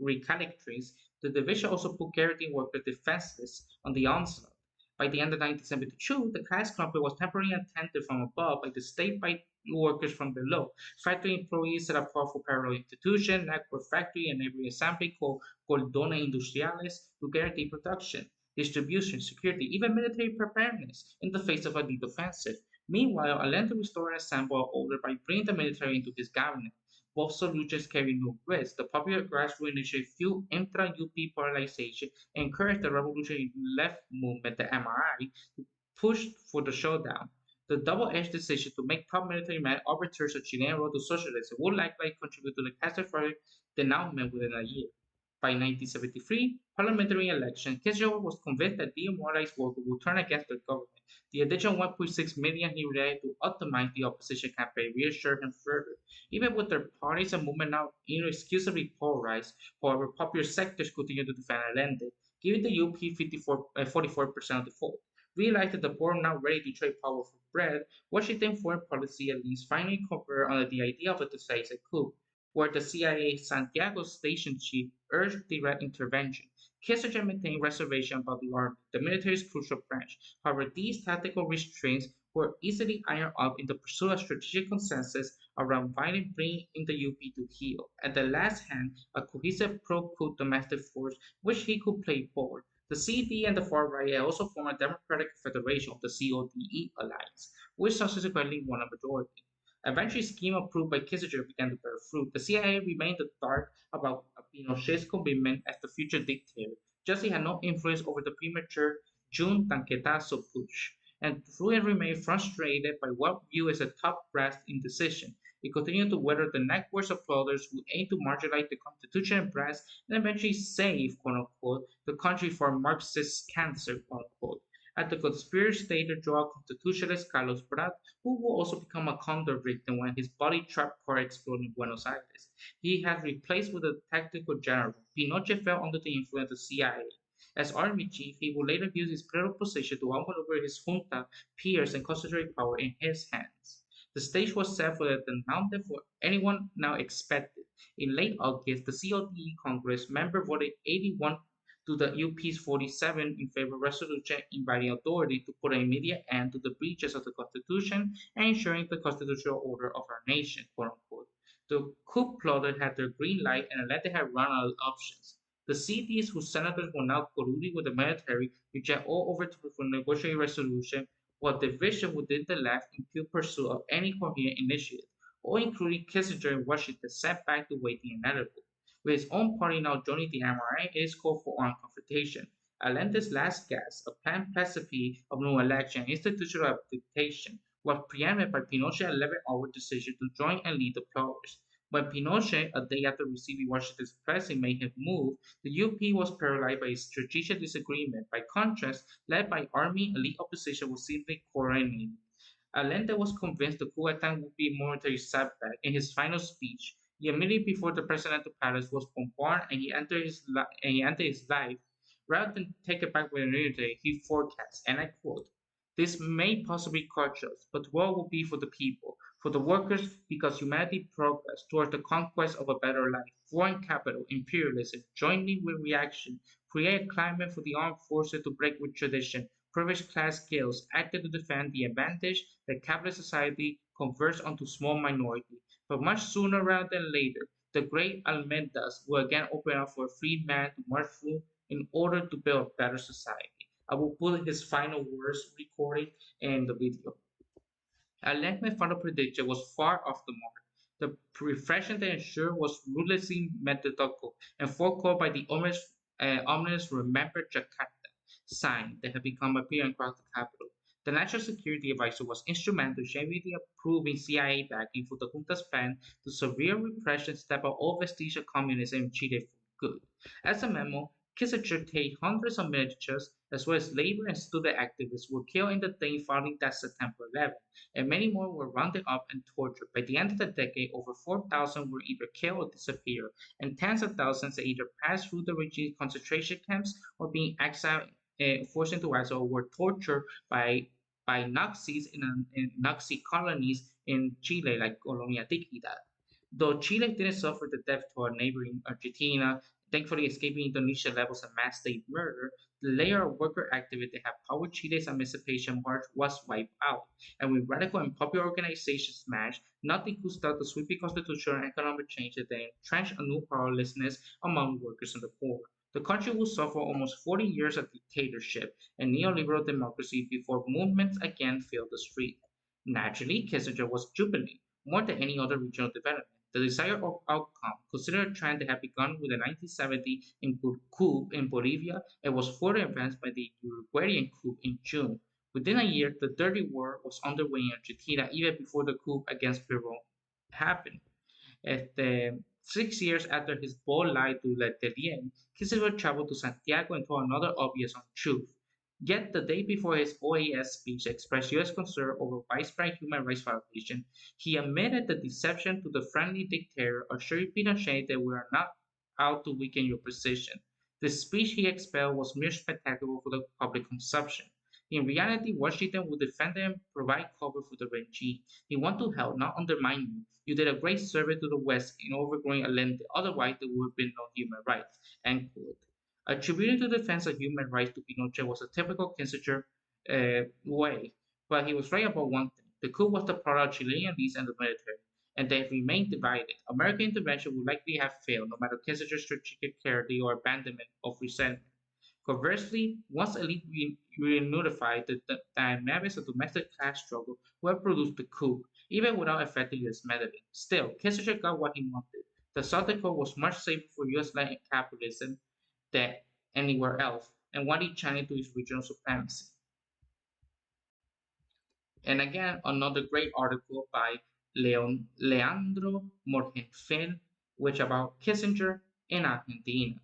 recalcitrance, the division also put guaranteed workers defenseless on the onslaught. By the end of 1972, the class conflict was temporarily attended from above by the state by workers from below. Factory employees set up powerful parallel institutions, network factory and every assembly called cordones industriales to guarantee production, distribution, security, even military preparedness in the face of a lead offensive. Meanwhile, Allende restored and assembled order by bringing the military into his cabinet. Both solutions carry no risk. The popular grassroots initiative fueled intra-UP polarization and encouraged the revolutionary left movement, the MRI, to push for the showdown. The double-edged decision to make top military men arbiters of Chilean road to socialism would likely contribute to the catastrophic denouement within a year. By 1973 parliamentary election, Kissinger was convinced that demoralized workers would turn against the government. The additional 1.6 million he relied to optimize the opposition campaign reassured him further. Even with their parties and movement now inexcusably polarized, however, popular sectors continued to defend Allende, giving the UP 44% of the vote. Realized that the poor were now ready to trade power for bread, Washington foreign policy elites finally converged on the idea of a decisive coup, where the CIA Santiago station chief urged direct intervention. Kissinger maintained reservations about the army, the military's crucial branch. However, these tactical restraints were easily ironed out in the pursuit of strategic consensus around violent bringing in the UP to heel. At the last hand, a cohesive pro-coup domestic force which he could play ball. The CD and the far right had also formed a Democratic Federation of the CODE alliance, which subsequently won a majority. Eventually, scheme approved by Kissinger began to bear fruit. The CIA remained in the dark about Pinochet's commitment as the future dictator. Just he had no influence over the premature June Tanquetazo putsch, and Truman remained frustrated by what viewed as a top brass indecision. He continued to weather the networks of plotters who aimed to marginalize the Constitution and brass and eventually save, quote unquote, the country from Marxist cancer, quote unquote. At the conspiracy later draw constitutionalist Carlos Prat, who will also become a condor victim when his body trap car exploded in Buenos Aires. He has replaced with a tactical general. Pinochet fell under the influence of the CIA. As army chief, he would later use his political position to outmaneuver his junta peers and concentrate power in his hands. The stage was set for the announcement for anyone now expected. In late August, the COTE Congress member voted 81 to the UP's 47 in favor of resolution inviting authority to put an immediate end to the breaches of the Constitution and ensuring the constitutional order of our nation, quote unquote. The coup plotter had their green light and elected had run out of options. The cities whose senators were now colluding with the military reject all overtures for negotiated resolution, while division within the left impede pursuit of any coherent initiative, all including Kissinger in Washington sat back to wait the inevitable. With his own party now joining the MRA, it is called for armed confrontation. Allende's last gasp, a planned precipice of no election, institutional abdication, was preempted by Pinochet's 11-hour decision to join and lead the plotters. When Pinochet, a day after receiving Washington's pressing made his move, the UP was paralyzed by a strategic disagreement. By contrast, led by army, elite opposition was simply coordinated. Allende was convinced the coup attempt would be a military setback. In his final speech, immediately before the presidential palace was bombarded and he entered his life, rather than take it back with immunity, he forecast, and I quote, "This may possibly crush us, but war will be for the people, for the workers, because humanity progress towards the conquest of a better life. Foreign capital, imperialism, jointly with reaction, create a climate for the armed forces to break with tradition, privileged class skills, acted to defend the advantage that capitalist society converts onto small minority. But much sooner rather than later, the great Almendas will again open up for a free man to march through in order to build a better society." I will put his final words recorded in the video. Unlike my final prediction was far off the mark. The reflection they ensured was ruthlessly methodical and forecalled by the ominous Remember Jakarta sign that had become apparent across the capital. The National Security Advisor was instrumental in shamefully approving CIA backing for the junta's plan to severe repression step out all vestige of communism in Chile for good. As a memo, Kissinger take hundreds of militias as well as labor and student activists were killed in the day following that September 11th, and many more were rounded up and tortured. By the end of the decade, over 4,000 were either killed or disappeared, and tens of thousands either passed through the regime's concentration camps or being exiled, forced into exile, or were tortured by Nazis in Nazi colonies in Chile, like Colonia Dignidad. Though Chile didn't suffer the death toll of neighboring Argentina, thankfully escaping Indonesia levels of mass state murder, the layer of worker activity that had powered Chile's emancipation march was wiped out, and with radical and popular organizations smashed, nothing could stop the sweeping constitutional and economic change that entrenched a new powerlessness among workers and the poor. The country will suffer almost 40 years of dictatorship and neoliberal democracy before movements again filled the street. Naturally, Kissinger was jubilant more than any other regional development. The desired outcome, considered a trend that had begun with the 1970 coup in Bolivia and was further advanced by the Uruguayan coup in June. Within a year, the Dirty War was underway in Argentina even before the coup against Peru happened. 6 years after his bold lie to Letelier, Kissinger traveled to Santiago and told another obvious untruth. Yet the day before his OAS speech expressed U.S. concern over widespread human rights violations, he admitted the deception to the friendly dictator, assuring Pinochet that we are not out to weaken your position. The speech he expelled was mere spectacle for the public consumption. In reality, Washington would defend and provide cover for the regime. He want to help, not undermine you. You did a great service to the West in overthrowing Allende, otherwise there would have been no human rights. End quote. Attributing the defense of human rights to Pinochet was a typical Kissinger way, but he was right about one thing. The coup was the product of Chilean elites and the military, and they have remained divided. American intervention would likely have failed, no matter Kissinger's strategic clarity or abandonment of resentment. Conversely, once elite reunified, the dynamics of domestic class struggle will produce the coup, even without affecting U.S. meddling. Still, Kissinger got what he wanted. The Southern Code was much safer for U.S.-led capitalism than anywhere else, and wanted China to its regional supremacy. And again, another great article by Leandro Morgenfeld, which about Kissinger in Argentina.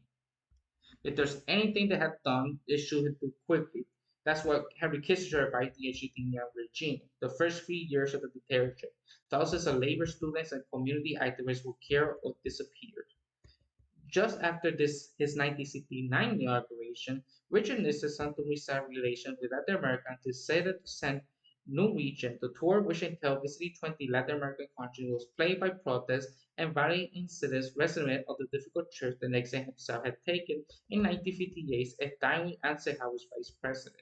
If there's anything they have done, they should do quickly. That's what Henry Kissinger advised the Argentinian regime. The first 3 years of the dictatorship, thousands of labor students and community activists were killed or disappeared. Just after his 1969 inauguration, relation, Richard Nixon sought to restart relations with Latin America and decided to send new region. The tour, which entailed visiting 20 Latin American countries, was plagued by protests and varying incidents reminiscent of the difficult trip that Nixon himself had taken in 1958 at time when Eisenhower was vice president.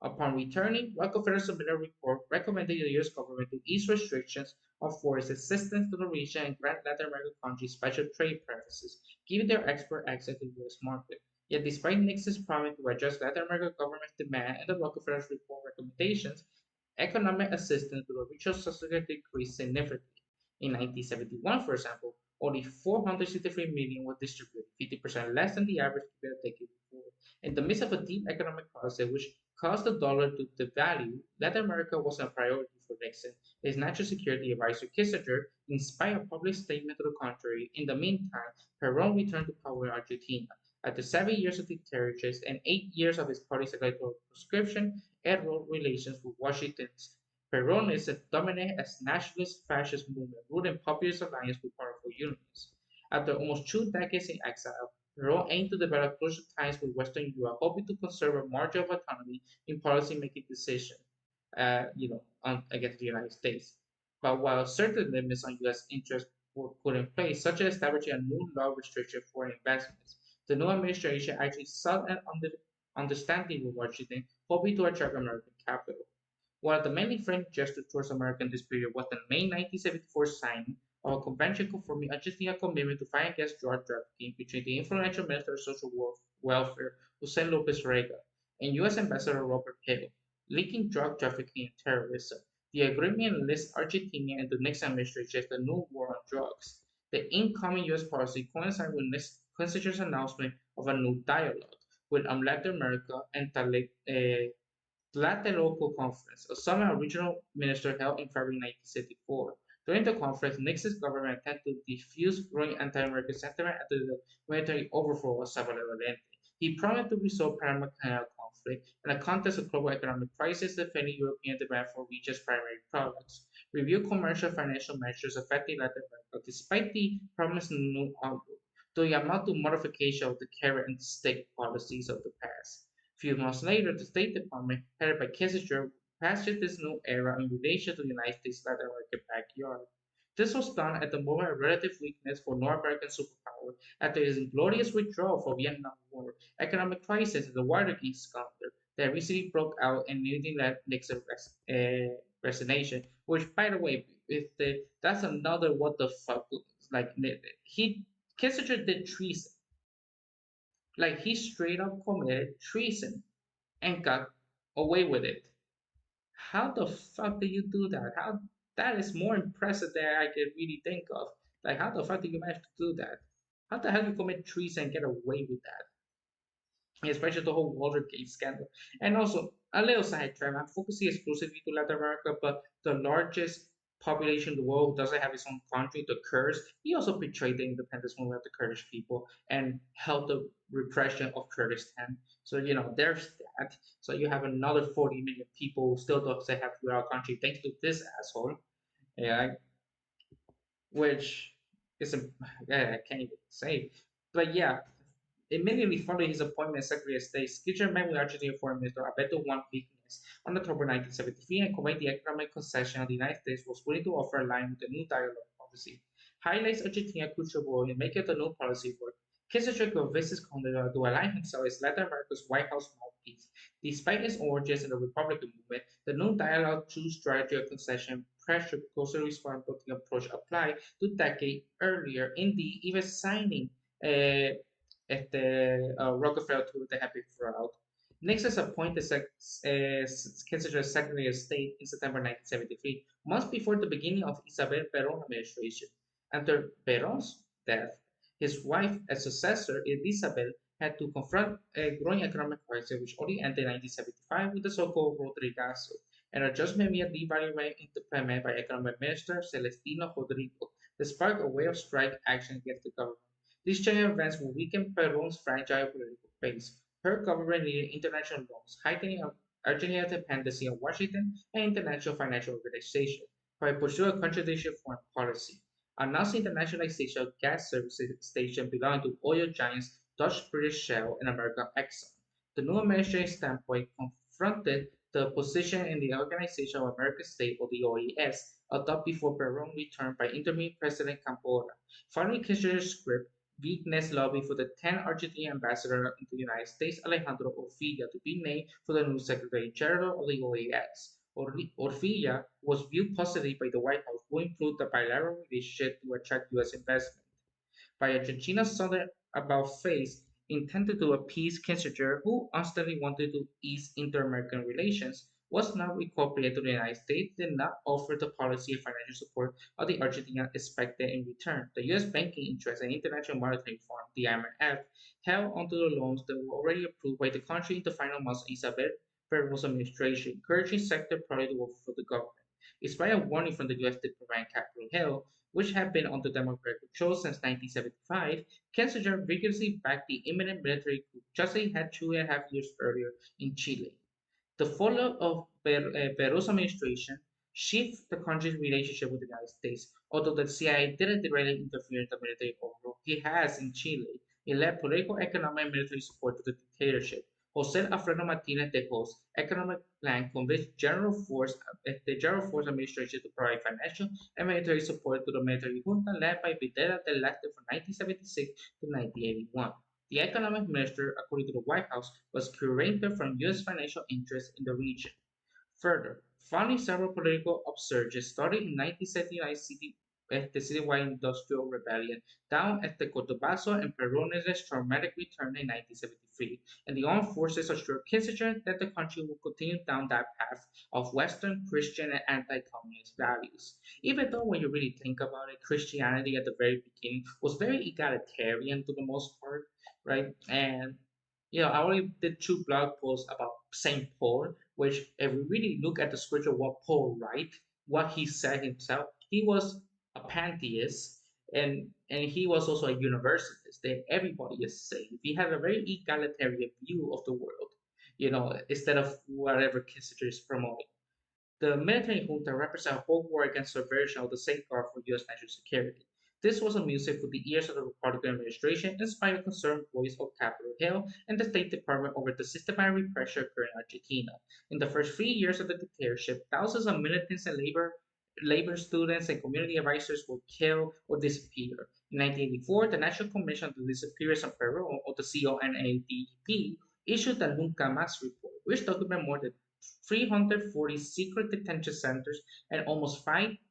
Upon returning, Rockefeller submitted a report recommending the U.S. government to ease restrictions on foreign assistance to the region and grant Latin American countries special trade preferences, giving their export access to the U.S. market. Yet, despite Nixon's promise to adjust Latin American government demand and the Rockefeller's report recommendations, economic assistance to the regional society decreased significantly. In 1971, for example, only 463 million was distributed, 50% less than the average given a decade before. In the midst of a deep economic crisis which caused the dollar to devalue, Latin America wasn't a priority for Nixon. His national security advisor Kissinger, in spite of public statement to the contrary, in the meantime, Perón returned to power in Argentina. After 7 years of dictatorship and 8 years of his party's electoral proscription, Edward relations with Washington's Peronism dominated as nationalist fascist movement ruled in populist alliance with powerful unions. After almost 2 decades in exile, Peron aimed to develop closer ties with Western Europe, hoping to conserve a margin of autonomy in policy-making decisions, against the United States. But while certain limits on U.S. interests were put in place, such as establishing a new law restriction foreign investments, the new administration actually sought an understanding with Washington, hoping to attract American capital. One of the mainly friendly gestures towards America in this period was the May 1974 signing of a convention confirming Argentina's commitment to fight against drug trafficking between the influential Minister of Social Welfare, Jose Lopez Rega, and U.S. Ambassador Robert Hill, linking drug trafficking and terrorism. The agreement lists Argentina and the Nixon administration as the new war on drugs. The incoming U.S. policy coincided with Kissinger's announcement of a new dialogue with Latin America and Tlatelolco Conference, a summit of regional ministers held in February 1964. During the conference, Nixon's government attempted to defuse growing anti-American sentiment after the military overthrow of Salvador Allende. He promised to resolve Panama Canal conflict in the context of global economic crisis, defending European demand for region's primary products, review commercial and financial measures affecting Latin America, despite the promised new outlook, to amount to modification of the carrot and stick policies of the past. Few months later, the State Department, headed by Kissinger, pastured this new era in relation to the United States Latin American backyard. This was done at the moment of relative weakness for North American superpower after his inglorious withdrawal from Vietnam War, economic crisis, and the Watergate scandal that recently broke out and nearly led Nixon's resignation. Which, by the way, that's another what the fuck. Like he Kissinger did treason. Like he straight up committed treason and got away with it. How the fuck do you do that? How that is more impressive than I can really think of. Like how the fuck do you manage to do that? How the hell do you commit treason and get away with that? Especially the whole Watergate scandal. And also, a little sidetrack, I'm focusing exclusively to Latin America, but the largest population in the world who doesn't have its own country, the Kurds, he also betrayed the independence movement of the Kurdish people and helped the repression of Kurdistan. So, there's that. So you have another 40 million people who still doesn't have their country thanks to this asshole. Yeah, which is a, yeah, I can't even say. But yeah, immediately following his appointment as Secretary of State, Skidger met with Argentine Foreign Minister Alberto Juan Vignes on October 1973 and conveyed the economic concession the United States was willing to offer aligned with the new dialogue policy. Highlights Argentina's crucial role in making the new policy work. Kissinger convinced his counterpart to align himself as Latin America's White House mouthpiece. Despite its origins in the Republican movement, the new dialogue true strategy of concession pressure closely responsible to the approach applied to decade earlier, indeed even signing Rockefeller to the Happy Fraud. Nixon's appointed Kissinger as Secretary of State in September 1973, months before the beginning of Isabel Perón's administration. After Perón's death, his wife and successor, Isabel, had to confront a growing economic crisis, which only ended in 1975 with the so-called Rodrigazo, an adjustment via devaluation implemented by Economic Minister Celestino Rodrigo that sparked a wave of strike action against the government. These chain of events will weaken Perón's fragile political base. Her government needed international loans, heightening Argentina's dependency on Washington and international financial organizations, by pursuing a contradictory foreign policy, announcing the nationalization of gas service stations belonging to oil giants Dutch British Shell and American Exxon, The new administration standpoint confronted the position in the Organization of American States, or the OAS, adopted before Perón returned by interim President Campora. Following Kirchner's script, Vignes lobbied for the 10th Argentine ambassador in the United States, Alejandro Orfilla, to be named for the new Secretary General of the OAS. Orfilla was viewed positively by the White House, who improved the bilateral relationship to attract U.S. investment by Argentina's southern about face intended to appease Kissinger, who constantly wanted to ease inter-American relations, was not incorporated to the United States, did not offer the policy and financial support of the Argentina expected in return. The U.S. banking interest and International Monetary Fund, the IMF, held onto the loans that were already approved by the country in the final months of Isabel Perón administration, encouraging sector probably to work for the government. Despite a warning from the U.S. to prevent Capitol Hill, which had been under Democratic control since 1975, Kissinger vigorously backed the imminent military coup, just as he had 2.5 years earlier in Chile. The fallout of Peru's administration shifted the country's relationship with the United States. Although the CIA didn't directly interfere in the military overthrow, it has in Chile. It led political, economic, and military support to the dictatorship. José Alfredo Martínez de Hoz' economic plan convinced the General Force Administration to provide financial and military support to the military junta led by Videla that lasted from 1976 to 1981. The economic minister, according to the White House, was curated from U.S. financial interests in the region. Further, funding several political upsurges started in 1979 the citywide industrial rebellion down at the Cotopaxi and Peronism traumatic return in 1973, and the armed forces assured Kissinger that the country would continue down that path of Western Christian and anti-communist values. Even though when you really think about it, Christianity at the very beginning was very egalitarian to the most part, right? And I already did two blog posts about Saint Paul, which if we really look at the scripture, what Paul write, what he said himself, he was a pantheist, and he was also a universalist. That everybody is saved. He had a very egalitarian view of the world, instead of whatever Kissinger is promoting. The military junta represented a whole war against subversion of the safeguard for U.S. national security. This was a music for the ears of the Republican administration, inspired concerned voice of Capitol Hill and the State Department over the systematic repression occurring in Argentina. In the first 3 years of the dictatorship, thousands of militants and labor students and community advisors were killed or disappeared. In 1984, the National Commission on the Disappearance of Peru, or the CONADEP, issued the Nunca Más report, which documented more than 340 secret detention centers and almost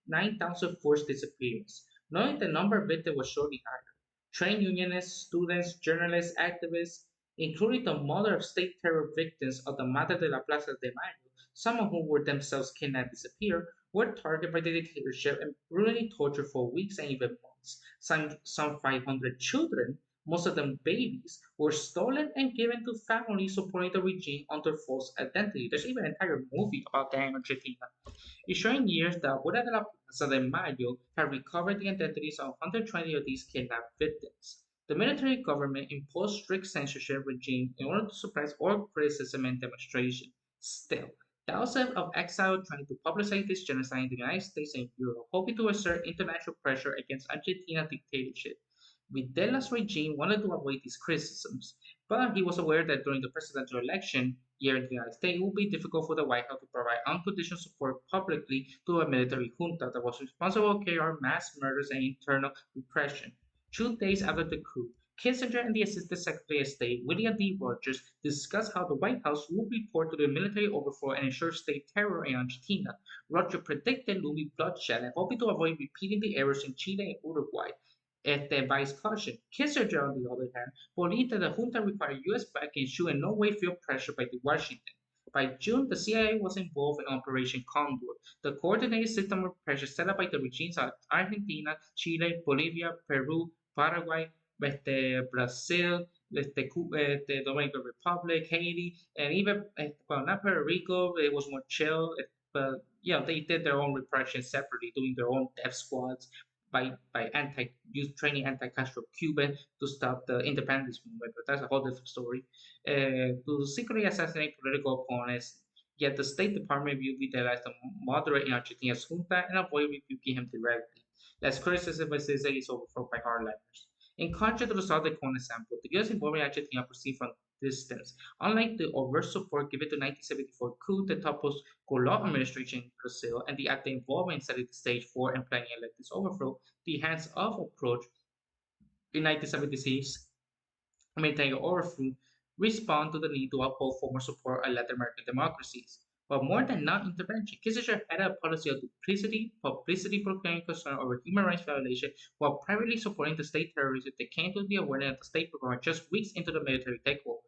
9,000 forced disappearances. Knowing the number of victims was surely higher. Trained unionists, students, journalists, activists, including the mother of state terror victims of the Mata de la Plaza de Mayo, some of whom were themselves kidnapped and disappeared, were targeted by the dictatorship and brutally tortured for weeks and even months. Some 500 children, most of them babies, were stolen and given to families supporting the regime under false identity. There's even an entire movie about that in Argentina. Ensuring years that Abuela de la Plaza de Mayo had recovered the identities of 120 of these kidnapped victims. The military government imposed strict censorship regime in order to suppress all criticism and demonstration. Still, thousands of exiles trying to publicize this genocide in the United States and Europe, hoping to exert international pressure against Argentina's dictatorship. Videla's regime wanted to avoid these criticisms, but he was aware that during the presidential election year in the United States, it would be difficult for the White House to provide unconditional support publicly to a military junta that was responsible for carrying out mass murders and internal repression. 2 days after the coup, Kissinger and the Assistant Secretary of State, William D. Rogers, discussed how the White House would report to the military overthrow and ensure state terror in Argentina. Rogers predicted looming bloodshed and hoping to avoid repeating the errors in Chile and Uruguay. At the advised caution, Kissinger, on the other hand, believed that the junta required U.S. backing and should in no way feel pressure by Washington. By June, the CIA was involved in Operation Condor, the coordinated system of pressure set up by the regimes of Argentina, Chile, Bolivia, Peru, Paraguay, Brazil, the Dominican Republic, Haiti, and even, well, not Puerto Rico, it was more chill, but they did their own repression separately, doing their own death squads by training anti-Castro Cuban to stop the independence movement, but that's a whole different story. To secretly assassinate political opponents, yet the State Department viewed Videla as the moderate in Argentina's junta and avoided rebuking him directly. Less criticism by Cesar is overthrown by hardliners. In contrast to the South Dakota example, the U.S. involvement in Argentina proceeded from distance. Unlike the overt support given to 1974 coup that topples Collor administration in Brazil and the active involvement setting the stage for and planning a leftist overthrow, the hands-off approach in 1976 maintain or through respond to the need to uphold former support of Latin American democracies. But more than non-intervention, Kissinger had a policy of duplicity, publicity proclaiming concern over human rights violation while privately supporting the state terrorists that came to the awareness of the state program just weeks into the military takeover.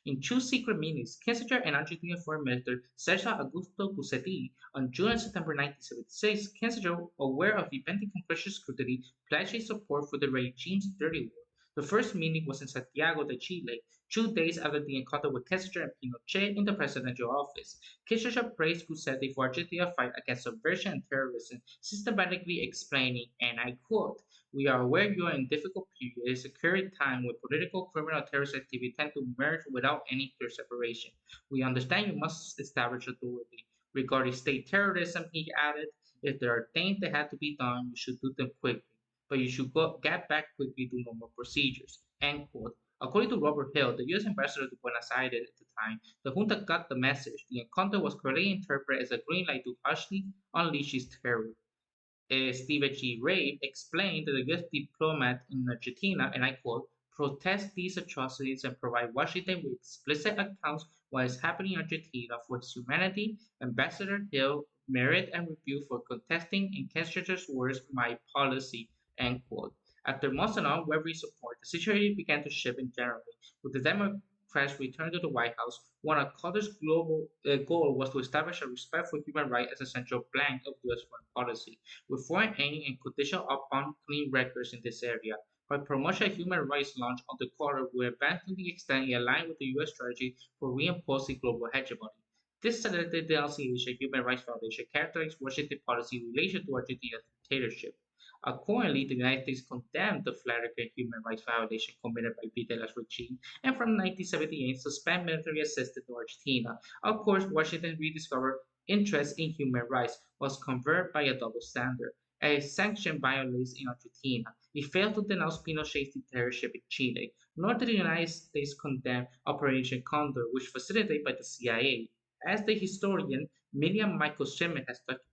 In two secret meetings, Kissinger and Argentine Foreign Minister Sergio Augusto Busetti on June and September 1976, Kissinger, aware of impending congressional scrutiny, pledged his support for the regime's dirty war. The first meeting was in Santiago de Chile, 2 days after the encounter with Kissinger and Pinochet in the presidential office. Kissinger praised Busetti for Argentina's fight against subversion and terrorism, systematically explaining, and I quote, "We are aware you are in a difficult period. It is a current time when political, criminal, terrorist activity tend to merge without any clear separation. We understand you must establish authority. Regarding state terrorism," he added, "if there are things that have to be done, you should do them quickly, but you should get back quickly to normal procedures." End quote. According to Robert Hill, the U.S. ambassador to Buenos Aires at the time, the junta got the message. The encounter was correctly interpreted as a green light to harshly unleash its terror. Stephen G. Rabe explained that the U.S. diplomat in Argentina, and I quote, "protest these atrocities and provide Washington with explicit accounts what is happening in Argentina for its humanity." Ambassador Hill merit and review for contesting, in Kissinger's words, "my policy." End quote. After months of unwavering support, the situation began to shift in January. With the Democrats returned to the White House, one of Carter's global goal was to establish a respect for human rights as a central plank of U.S. foreign policy, with foreign aid and conditional upon clean records in this area. By promotion of human rights launch on the Carter would advance to the extent it aligned with the U.S. strategy for reinforcing global hegemony. This selected denunciation of human rights violation characterized Washington policy in relation to Argentina's dictatorship. Accordingly, the United States condemned the flagrant human rights violation committed by Videla's regime and from 1978 suspended military assistance to Argentina. Of course, Washington rediscovered interest in human rights was converted by a double standard. A sanction violates in Argentina. It failed to denounce Pinochet's dictatorship in Chile, nor did the United States condemn Operation Condor, which facilitated by the CIA. As the historian William Michael Shimon has documented,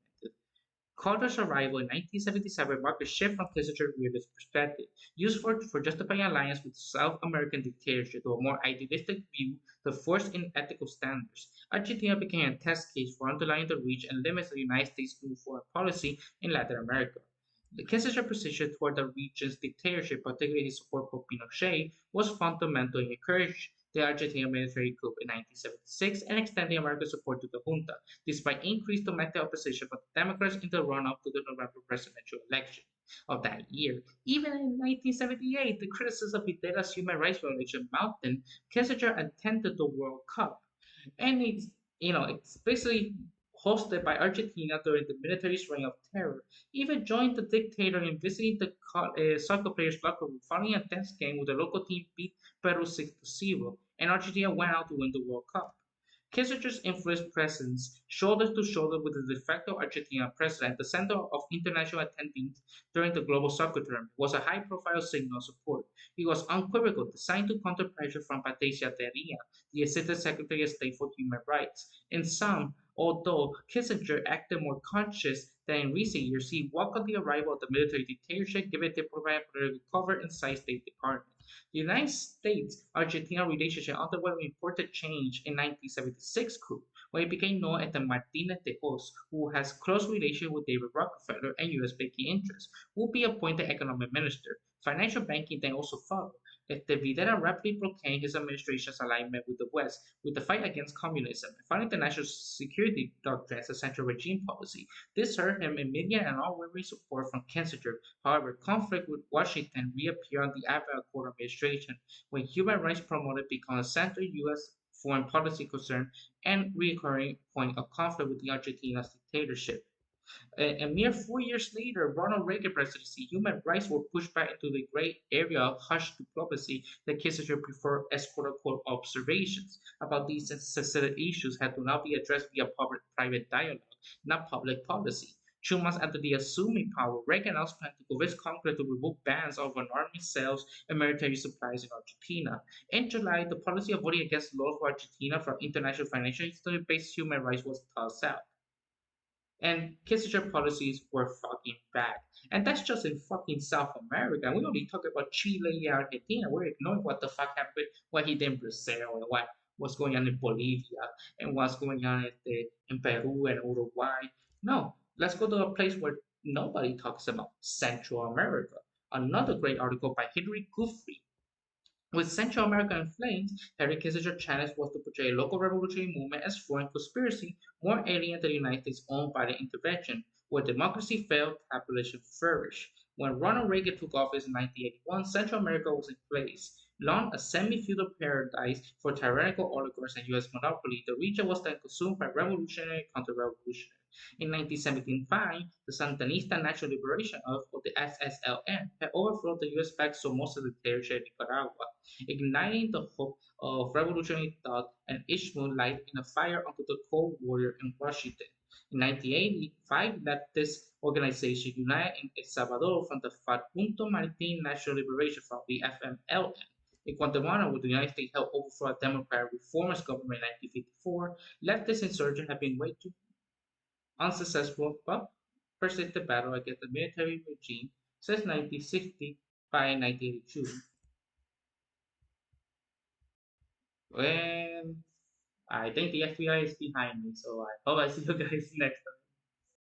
Carter's arrival in 1977 marked a shift from Kissinger's realist perspective, used for justifying alliance with South American dictatorship, to a more idealistic view that forced in ethical standards. Argentina became a test case for underlying the reach and limits of the United States' new foreign policy in Latin America. The Kissinger's position toward the region's dictatorship, particularly his support for Pinochet, was fundamental and encouraged the Argentine military coup in 1976 and extending American support to the junta, despite increased domestic opposition from the Democrats in the run-up to the November presidential election of that year. Even in 1978, the criticism of Videla's human rights violation mounted. Kissinger attended the World Cup, and it's basically hosted by Argentina during the military's reign of terror. Even joined the dictator in visiting the soccer players' locker room, following a tense game where the local team beat Peru 6-0, and Argentina went out to win the World Cup. Kissinger's influence presence, shoulder to shoulder with the de facto Argentina president, the center of international attendance during the global soccer tournament, was a high-profile signal of support. It was unequivocal, designed to counter pressure from Patricia Terria, the Assistant Secretary of State for Human Rights. In sum, although Kissinger acted more conscious than in recent years, he welcomed the arrival of the military dictatorship, given diplomatic political cover inside State Department. The United States-Argentina relationship underwent an important change in 1976 coup, when it became known as the Martinez de Hoz, who has close relations with David Rockefeller and U.S. banking interests, will be appointed economic minister. Financial banking then also followed. Este Videla rapidly proclaimed his administration's alignment with the West, with the fight against communism, and founding the national security doctrine as a central regime policy. This earned him immediate and unwavering support from Kissinger. However, conflict with Washington reappeared on the advent of Ford administration, when human rights promoted became a central U.S. foreign policy concern and recurring point of conflict with the Argentina's dictatorship. A mere 4 years later, Ronald Reagan presidency, human rights were pushed back into the gray area of hush diplomacy that Kissinger preferred as quote-unquote observations about these sensitive issues had to now be addressed via public-private dialogue, not public policy. 2 months after the assuming power, Reagan announced plans to convince Congress to remove bans over army sales and military supplies in Argentina. In July, the policy of voting against laws for Argentina from international financial institution-based human rights was tossed out. And Kissinger policies were fucking bad. And that's just in fucking South America. We only talk about Chile and Argentina. We're ignoring what the fuck happened, what he did in Brazil, and what's going on in Bolivia, and what's going on in Peru and Uruguay. No, let's go to a place where nobody talks about Central America. Another great article by Hilary Guthrie. With Central America in flames, Henry Kissinger's challenge was to portray a local revolutionary movement as foreign conspiracy, more alien to the United States' own violent intervention. Where democracy failed, capitalism flourished. When Ronald Reagan took office in 1981, Central America was in place. Long a semi-feudal paradise for tyrannical oligarchs and U.S. monopoly, the region was then consumed by revolutionary and counter-revolutionary. In 1975, the Sandinista National Liberation Army, or the SSLN, had overthrown the U.S.-backed Somoza dictatorship in Nicaragua, igniting the hope of revolutionary thought and Ishmael light in a fire under the Cold War in Washington. In 1980, five leftist organizations united in El Salvador from the Facundo Martin National Liberation Front, the FMLN. In Guatemala, where the United States helped overthrow a democratic reformist government in 1954, leftist insurgents have been waging unsuccessful but persistent battle against the military regime since 1960 by 1982. When I think the FBI is behind me, so I hope I see you guys next time.